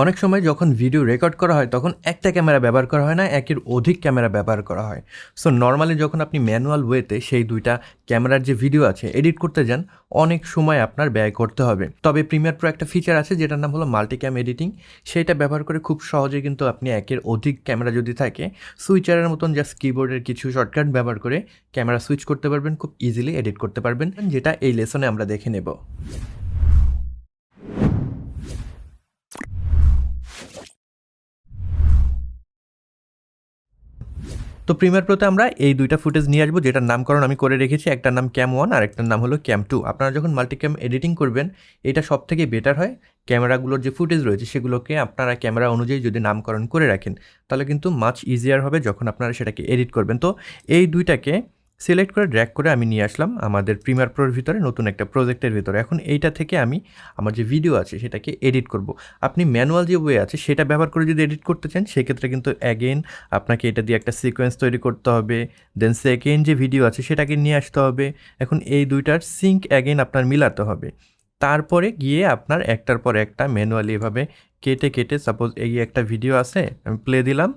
অনেক সময় যখন ভিডিও রেকর্ড করা হয় তখন একটা ক্যামেরা ব্যবহার করা হয় না, একের অধিক ক্যামেরা ব্যবহার করা হয়। সো নর্মালি যখন আপনি ম্যানুয়াল ওয়েতে সেই দুইটা ক্যামেরার যে ভিডিও আছে এডিট করতে যান, অনেক সময় আপনার ব্যয় করতে হবে। তবে প্রিমিয়ার প্রো একটা ফিচার আছে যেটার নাম হলো মাল্টি ক্যাম এডিটিং। সেটা ব্যবহার করে খুব সহজে কিন্তু আপনি একের অধিক ক্যামেরা যদি থাকে, সুইচারের মতন জাস্ট কিবোর্ডের কিছু শর্টকাট ব্যবহার করে ক্যামেরা সুইচ করতে পারবেন, খুব ইজিলি এডিট করতে পারবেন, যেটা এই লেসনে আমরা দেখে নেব। তো প্রিমিয়ার প্রোতে আমরা এই দুইটা ফুটেজ নিয়ে আসবো, যেটার নামকরণ আমি করে রেখেছি। একটার নাম ক্যাম 1 আর একটার নাম হলো ক্যাম 2। আপনারা যখন মাল্টিক্যাম এডিটিং করবেন এটা সব থেকে বেটার হয়। ক্যামেরাগুলোর যে ফুটেজ রয়েছে সেগুলোকে আপনারা ক্যামেরা অনুযায়ী যদি নামকরণ করে রাখেন তাহলে কিন্তু মাচ ইজিয়ার হবে যখন আপনারা সেটাকে এডিট করবেন। তো এই দুইটাকে সিলেক্ট করে ড্র্যাগ করে আমি নিয়ে আসলাম আমাদের প্রিমিয়ার প্রোর ভিতরে, নতুন একটা প্রজেক্টের ভিতরে। এখন এইটা থেকে আমি আমার যে ভিডিও আছে সেটাকে এডিট করব। আপনি ম্যানুয়াল যে ওয়ে আছে সেটা ব্যবহার করে যদি এডিট করতে চান সেক্ষেত্রে কিন্তু অ্যাগেন আপনাকে এটা দিয়ে একটা সিকোয়েন্স তৈরি করতে হবে, দেন সেকেন্ড যে ভিডিও আছে সেটাকে নিয়ে আসতে হবে। এখন এই দুইটার সিঙ্ক অ্যাগেন আপনার মিলাতে হবে, তারপরে গিয়ে আপনার একটার পর একটা ম্যানুয়ালি এভাবে কেটে কেটে, সাপোজ এই একটা ভিডিও আছে আমি প্লে দিলাম,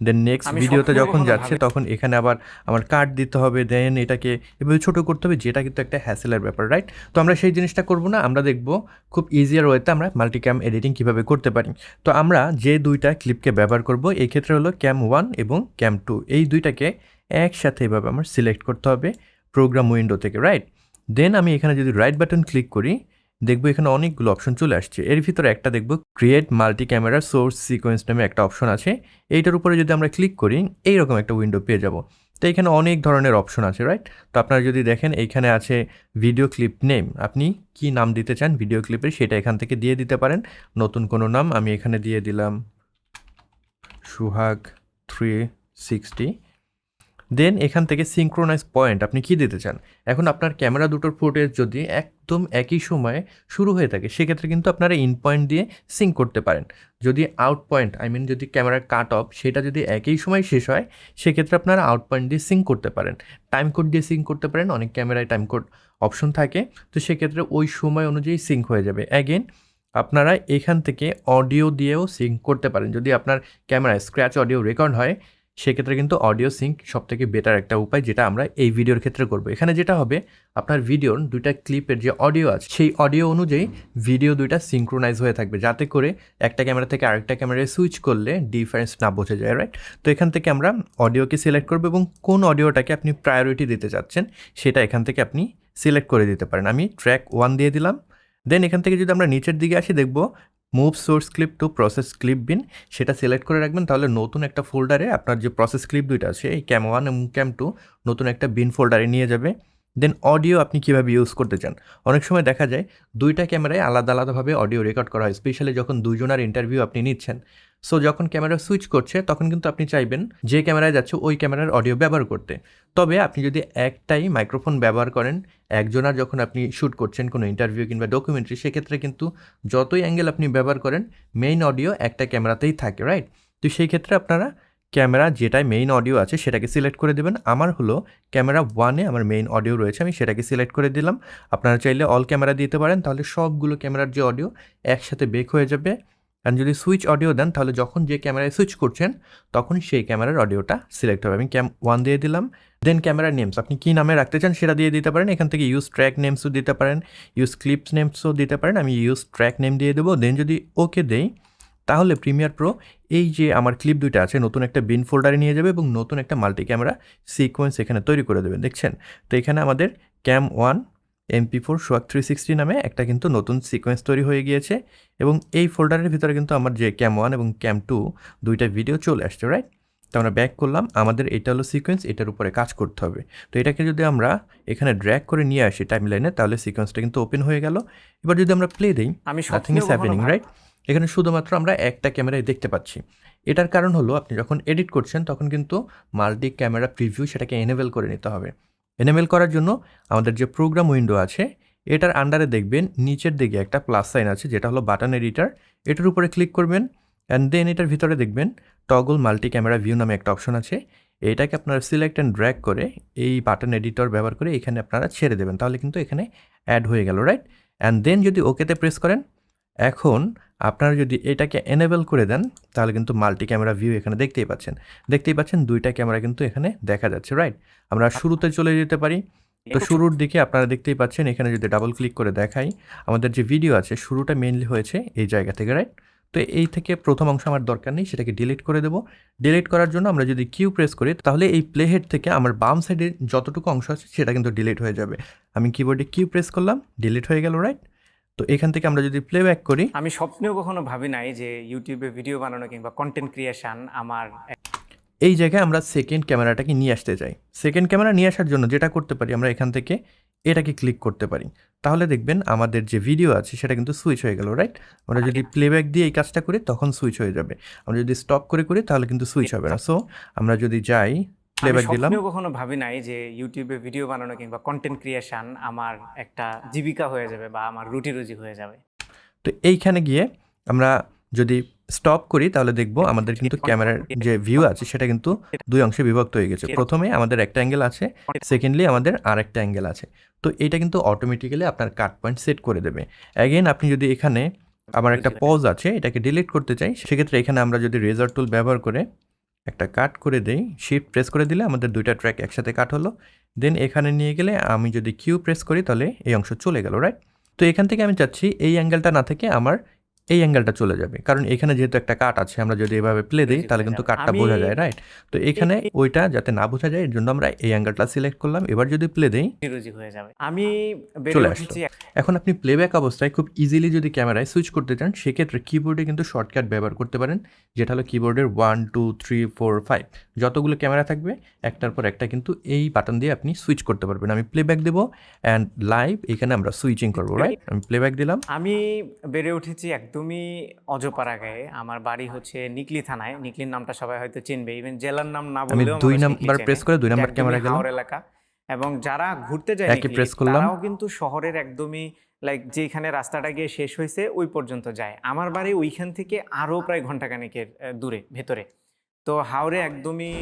দেন নেক্সট ভিডিওতে যখন যাচ্ছে তখন এখানে আবার আমার কাট দিতে হবে, দেন এটাকে এভাবে ছোটো করতে হবে, যেটা কিন্তু একটা হ্যাসেলের ব্যাপার, রাইট? তো আমরা সেই জিনিসটা করব না, আমরা দেখব খুব ইজিয়ার ওয়েতে আমরা মাল্টিক্যাম এডিটিং কীভাবে করতে পারি। তো আমরা যে দুইটা ক্লিপকে ব্যবহার করব এই ক্ষেত্রে হলো ক্যাম 1 এবং ক্যাম 2, এই দুইটাকে একসাথে এভাবে আমার সিলেক্ট করতে হবে প্রোগ্রাম উইন্ডো থেকে, রাইট? দেন আমি এখানে যদি রাইট বাটন ক্লিক করি দেখবো এখানে অনেকগুলো অপশন চলে আসছে। এর ভিতরে একটা দেখবো create multi camera source sequence নামে একটা অপশন আছে। এইটার উপরে যদি আমরা ক্লিক করি এইরকম একটা উইন্ডো পেয়ে যাব। তো এখানে অনেক ধরনের অপশন আছে, রাইট? তো আপনারা যদি দেখেন এইখানে আছে ভিডিও ক্লিপ নেম, আপনি কি নাম দিতে চান ভিডিও ক্লিপের সেটা এখান থেকে দিয়ে দিতে পারেন। নতুন কোনো নাম আমি এখানে দিয়ে দিলাম সুহাগ 360। দেন এখান থেকে সিঙ্ক্রোনাইজ পয়েন্ট আপনি কি দিতে চান। এখন আপনার ক্যামেরা দুটোর ফুটেজ যদি একদম একই সময়ে শুরু হয়ে থাকে সেক্ষেত্রে কিন্তু আপনারা ইন পয়েন্ট দিয়ে সিঙ্ক করতে পারেন। যদি আউট পয়েন্ট যদি ক্যামেরার কাট অফ সেটা যদি একই সময় শেষ হয় সেক্ষেত্রে আপনারা আউট পয়েন্ট দিয়ে সিঙ্ক করতে পারেন, টাইম কোড দিয়ে সিঙ্ক করতে পারেন। অনেক ক্যামেরায় টাইম কোড অপশন থাকে, তো সেক্ষেত্রে ওই সময় অনুযায়ী সিঙ্ক হয়ে যাবে। অ্যাগেন আপনারা এখান থেকে অডিও দিয়েও সিঙ্ক করতে পারেন। যদি আপনার ক্যামেরায় স্ক্র্যাচ অডিও রেকর্ড হয় সেক্ষেত্রে কিন্তু অডিও সিঙ্ক সবথেকে বেটার একটা উপায়, যেটা আমরা এই ভিডিওর ক্ষেত্রে করব। এখানে যেটা হবে আপনার ভিডিওর দুইটা ক্লিপের যে অডিও আছে সেই অডিও অনুযায়ী ভিডিও দুইটা সিঙ্ক্রোনাইজ হয়ে থাকবে, যাতে করে একটা ক্যামেরা থেকে আরেকটা ক্যামেরায় সুইচ করলে ডিফারেন্স না বোঝা যায়, রাইট? তো এখান থেকে আমরা অডিওকে সিলেক্ট করবো এবং কোন অডিওটাকে আপনি প্রায়োরিটি দিতে চাচ্ছেন সেটা এখান থেকে আপনি সিলেক্ট করে দিতে পারেন। আমি ট্র্যাক 1 দিয়ে দিলাম। দেন এখান থেকে যদি আমরা নিচের দিকে আসি দেখব move source clip to process clip bin, সেটা সিলেক্ট করে রাখবেন। তাহলে নতুন একটা ফোল্ডারে আপনার যে প্রসেস ক্লিপ দুইটা আছে এই ক্যাম 1 এবং ক্যাম 2 নতুন একটা বিন ফোল্ডারে নিয়ে যাবে। দেন অডিও আপনি কীভাবে ইউজ করতে চান। অনেক সময় দেখা যায় দুইটা ক্যামেরায় আলাদা আলাদাভাবে অডিও রেকর্ড করা হয়, স্পেশালি যখন দুইজনের ইন্টারভিউ আপনি নিচ্ছেন। সো যখন ক্যামেরা সুইচ করছে তখন কিন্তু আপনি চাইবেন যে ক্যামেরায় যাচ্ছে ওই ক্যামেরার অডিও ব্যবহার করতে। তবে আপনি যদি একটাই মাইক্রোফোন ব্যবহার করেন একজনের, যখন আপনি শ্যুট করছেন কোনো ইন্টারভিউ কিংবা ডকুমেন্টারি, সেক্ষেত্রে কিন্তু যতই অ্যাঙ্গেল আপনি ব্যবহার করেন মেইন অডিও একটা ক্যামেরাতেই থাকে, রাইট? তো সেই ক্ষেত্রে আপনারা ক্যামেরা যেটায় মেইন অডিও আছে সেটাকে সিলেক্ট করে দেবেন। আমার হলো ক্যামেরা 1-এ আমার মেইন অডিও রয়েছে, আমি সেটাকে সিলেক্ট করে দিলাম। আপনারা চাইলে অল ক্যামেরা দিতে পারেন, তাহলে সবগুলো ক্যামেরার যে অডিও একসাথে বেক হয়ে যাবে। আর যদি সুইচ অডিও দেন তাহলে যখন যে ক্যামেরায় সুইচ করছেন তখন সেই ক্যামেরার অডিওটা সিলেক্ট হবে। আমি ক্যাম 1 দিয়ে দিলাম। দেন ক্যামেরা নেমস আপনি কী নামে রাখতে চান সেটা দিয়ে দিতে পারেন। এখান থেকে ইউজ ট্র্যাক নেমসও দিতে পারেন, ইউজ ক্লিপস নেমসও দিতে পারেন। আমি ইউজ ট্র্যাক নেম দিয়ে দেবো। দেন যদি ওকে দেই তাহলে প্রিমিয়ার প্রো এই যে আমার ক্লিপ দুইটা আছে নতুন একটা বিন ফোল্ডারে নিয়ে যাবে এবং নতুন একটা মাল্টি ক্যামেরা সিকোয়েন্স এখানে তৈরি করে দেবেন। দেখছেন তো এখানে আমাদের ক্যাম 1 MP4 সোয়াগ 360 নামে একটা কিন্তু নতুন সিকোয়েন্স তৈরি হয়ে গিয়েছে এবং এই ফোল্ডারের ভিতরে কিন্তু আমার যে ক্যাম 1 এবং ক্যাম 2 দুইটা ভিডিও চলে আসছে, রাইট? তো আমরা ব্যাক করলাম, আমাদের এটা হলো সিকোয়েন্স, এটার উপরে কাজ করতে হবে। তো এটাকে যদি আমরা এখানে ড্র্যাগ করে নিয়ে আসি টাইম লাইনে তাহলে সিকোয়েন্সটা কিন্তু ওপেন হয়ে গেল। এবার যদি আমরা প্লে দিই নাথিং ইজ হ্যাপেনিং, রাইট? এখানে শুধুমাত্র আমরা একটা ক্যামেরায় দেখতে পাচ্ছি। এটার কারণ হলো আপনি যখন এডিট করছেন তখন কিন্তু মাল্টি ক্যামেরা প্রিভিউ সেটাকে এনেবল করে নিতে হবে। এনেবল করার জন্য আমাদের যে প্রোগ্রাম উইন্ডো আছে এটার আন্ডারে দেখবেন নিচের দিকে একটা প্লাস সাইন আছে যেটা হলো বাটন এডিটার, এটার উপরে ক্লিক করবেন। অ্যান্ড দেন এটার ভিতরে দেখবেন টগল মাল্টি ক্যামেরা ভিউ নামে একটা অপশন আছে, এটাকে আপনারা সিলেক্ট অ্যান্ড ড্র্যাগ করে এই বাটন এডিটর ব্যবহার করে এখানে আপনারা ছেড়ে দেবেন, তাহলে কিন্তু এখানে অ্যাড হয়ে গেল, রাইট? অ্যান্ড দেন যদি ওকেতে প্রেস করেন এখন আপনারা যদি এটাকে এনেবল করে দেন তাহলে কিন্তু মাল্টি ক্যামেরা ভিউ এখানে দেখতেই পাচ্ছেন দুইটা ক্যামেরা কিন্তু এখানে দেখা যাচ্ছে, রাইট? আমরা শুরুতে চলে যেতে পারি। তো শুরুর দিকে আপনারা দেখতেই পাচ্ছেন এখানে যদি ডাবল ক্লিক করে দেখাই, আমাদের যে ভিডিও আছে শুরুটা মেইনলি হয়েছে এই জায়গা থেকে, রাইট? তো এই থেকে প্রথম অংশ আমার দরকার নেই, সেটাকে ডিলিট করে দেবো। ডিলিট করার জন্য আমরা যদি কিউ প্রেস করি তাহলে এই প্লে হেড থেকে আমার বাম সাইডে যতটুকু অংশ আছে সেটা কিন্তু ডিলিট হয়ে যাবে। আমি কিবোর্ডে কিউ প্রেস করলাম, ডিলিট হয়ে গেল, রাইট? তো এখান থেকে আমরা যদি প্লেব্যাক করি, আমি স্বপ্নেও কখনো ভাবি নাই যে ইউটিউবে ভিডিও বানানো কিংবা কন্টেন্ট ক্রিয়েশন আমার এই জায়গায় আমরা সেকেন্ড ক্যামেরাটাকে নিয়ে আসতে চাই। সেকেন্ড ক্যামেরা নিয়ে আসার জন্য যেটা করতে পারি, আমরা এখান থেকে এটাকে ক্লিক করতে পারি। তাহলে দেখবেন আমাদের যে ভিডিও আছে সেটা কিন্তু সুইচ হয়ে গেল, রাইট? আমরা যদি প্লেব্যাক দিয়ে এই কাজটা করি তখন সুইচ হয়ে যাবে। আমরা যদি স্টপ করে করি তাহলে কিন্তু সুইচ হবে না। সো আমরা যদি যাই, প্লেব্যাক দিলাম। স্বপ্নেও কখনো ভাবি নাই যে ইউটিউবে ভিডিও বানানো কিংবা কন্টেন্ট ক্রিয়েশন আমার একটা জীবিকা হয়ে যাবে বা আমার রুটি রুজি হয়ে যাবে। তো এইখানে গিয়ে আমরা যদি স্টপ করি তাহলে দেখবো আমাদের কিন্তু ক্যামেরার যে ভিউ আছে সেটা কিন্তু দুই অংশে বিভক্ত হয়ে গেছে। প্রথমে আমাদের একটা অ্যাঙ্গেল আছে, সেকেন্ডলি আমাদের আরেকটা অ্যাঙ্গেল আছে। তো এটা কিন্তু অটোমেটিক্যালি আপনার কাট পয়েন্ট সেট করে দেবে। অ্যাগেন আপনি যদি এখানে আবার একটা পজ আছে, এটাকে ডিলিট করতে চাই, সেক্ষেত্রে এখানে আমরা যদি রেজার টুল ব্যবহার করে একটা কাট করে দেই, শিফট প্রেস করে দিলে আমাদের দুইটা ট্র্যাক একসাথে কাট হলো। দেন এখানে নিয়ে গেলে আমি যদি কিউ প্রেস করি তাহলে এই অংশ চলে গেল, রাইট? তো এখান থেকে আমি চাচ্ছি এই অ্যাঙ্গেলটা না থেকে আমার এই অ্যাঙ্গেলটা চলে যাবে, কারণ এখানে যেহেতু একটা কাট আছে, আমরা যদি এভাবে প্লে দিই তাহলে কিন্তু কাটটা বোঝা যায়, রাইট? তো এখানে ওইটা যাতে না বোঝা যায় এর জন্য আমরা এই অ্যাঙ্গেলটা সিলেক্ট করলাম। এবার যদি প্লে দেই রুজি হয়ে যাবে। আমি চলে আসলো। এখন আপনি প্লেব্যাক অবস্থায় খুব ইজিলি যদি ক্যামেরায় সুইচ করতে চান সেক্ষেত্রে কিবোর্ডে কিন্তু শর্টকাট ব্যবহার করতে পারেন, যেটা হলো কিবোর্ডের 1 2 3 4 5 যতগুলো ক্যামেরা থাকবে একটার পর একটা কিন্তু এই বাটন দিয়ে আপনি সুইচ করতে পারবেন। আমি প্লেব্যাক দেবো অ্যান্ড লাইভ এখানে আমরা সুইচিং করবো, রাইট? আমি প্লেব্যাক দিলাম। আমি বেড়ে উঠেছি একদমই অজপাড়া গায়ে। আমার বাড়ি হচ্ছে নিকলি থানায়। নিকলির নামটা সবাই হয়তো চিনবে, ইভেন জেলার নাম না আমি বললেও 2 নাম্বার প্রেস করে 2 নাম্বার ক্যামেরা গেলাম, হাওর এলাকা। এবং যারা ঘুরতে যায় একই প্রেস করলাম, তারাও কিন্তু শহরের একদমই লাইক যেখানে রাস্তাটা গিয়ে শেষ হয়েছে ওই পর্যন্ত যায়। আমার বাড়ি ওইখান থেকে আরও প্রায় ঘন্টাখানেকের দূরে ভেতরে। তো হাওরে একদমই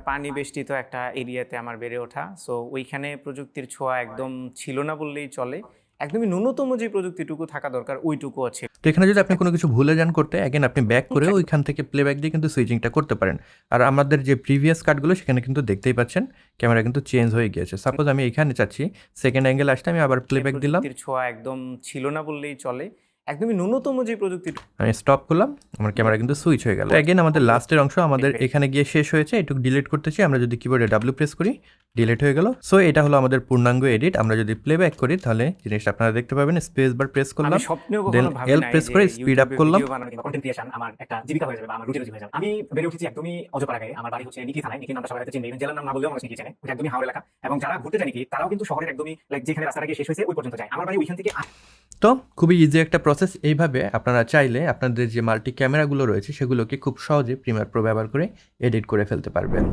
পানি বেষ্টিত একটা এরিয়াতে আমার বেড়ে ওঠা। সো ওইখানে প্রযুক্তির ছোঁয়া একদম ছিল না বললেই চলে। একদমই ন্যূনতম যে প্রযুক্তিটুকু থাকা দরকার ওইটুকুও ছিল। তো এখানে যদি আপনি কোনো কিছু ভুলে যান করতে, অ্যাগেন আপনি ব্যাক করে ওইখান থেকে প্লেব্যাক দিয়ে কিন্তু সুইচিংটা করতে পারেন। আর আমাদের যে প্রিভিয়াস কাটগুলো সেখানে কিন্তু দেখতেই পাচ্ছেন ক্যামেরা কিন্তু চেঞ্জ হয়ে গিয়েছে। সাপোজ আমি এখানে চাচ্ছি সেকেন্ড অ্যাঙ্গেল আসতে, আমি আবার প্লেব্যাক দিলাম, ছোঁয়া একদম ছিল না বললেই চলে। একদমই ন্যূনতম যে প্রযুক্তি আমি স্টপ করলাম, আমার ক্যামেরা কিন্তু সুইচ হয়ে গেল। অ্যাগেন আমাদের লাস্টের অংশ আমাদের এখানে গিয়ে শেষ হয়েছে, এটুকু ডিলিট করতে চাই, আমরা যদি কিবোর্ডে ডাব্লিউ প্রেস করি ডিলিট হয়ে গেল। সো এটা হলো আমাদের পূর্ণাঙ্গ এডিট। আমরা যদি প্লেব্যাক করি তাহলে জিনিসটা আপনারা দেখতে পাবেন, স্পেস বার প্রেস করলাম, দেন এল প্রেস করে স্পিড আপ করলাম। কন্টেন্ট ক্রিয়েশন আমার একটা জীবিকা হয়ে যাবে বা আমার রুটি রুজি হয়ে যাবে। আমি বেড়ে উঠেছি একদমই অজপাড়া গায়ে। আমার বাড়ি হচ্ছে নিকলি থানায়। নিকলির নামটা সবাই হয়তো চিনবে, ইভেন জেলার নাম না বললেও মানুষ নিকলি চেনে। ওটা একদমই হাওর এলাকা। এবং যারা ঘুরতে যায় নিকলি তারাও কিন্তু শহরের একদমই লাইক যেখানে রাস্তাটা গিয়ে শেষ হয়েছে ওই পর্যন্ত যায়। আমার বাড়ি ওইখান থেকে। তো খুবই ইজি একটা প্রসেস। এইভাবে আপনারা চাইলে আপনাদের যে মাল্টি ক্যামেরাগুলো রয়েছে সেগুলোকে খুব সহজে প্রিমিয়ার প্রো ব্যবহার করে এডিট করে ফেলতে পারবেন।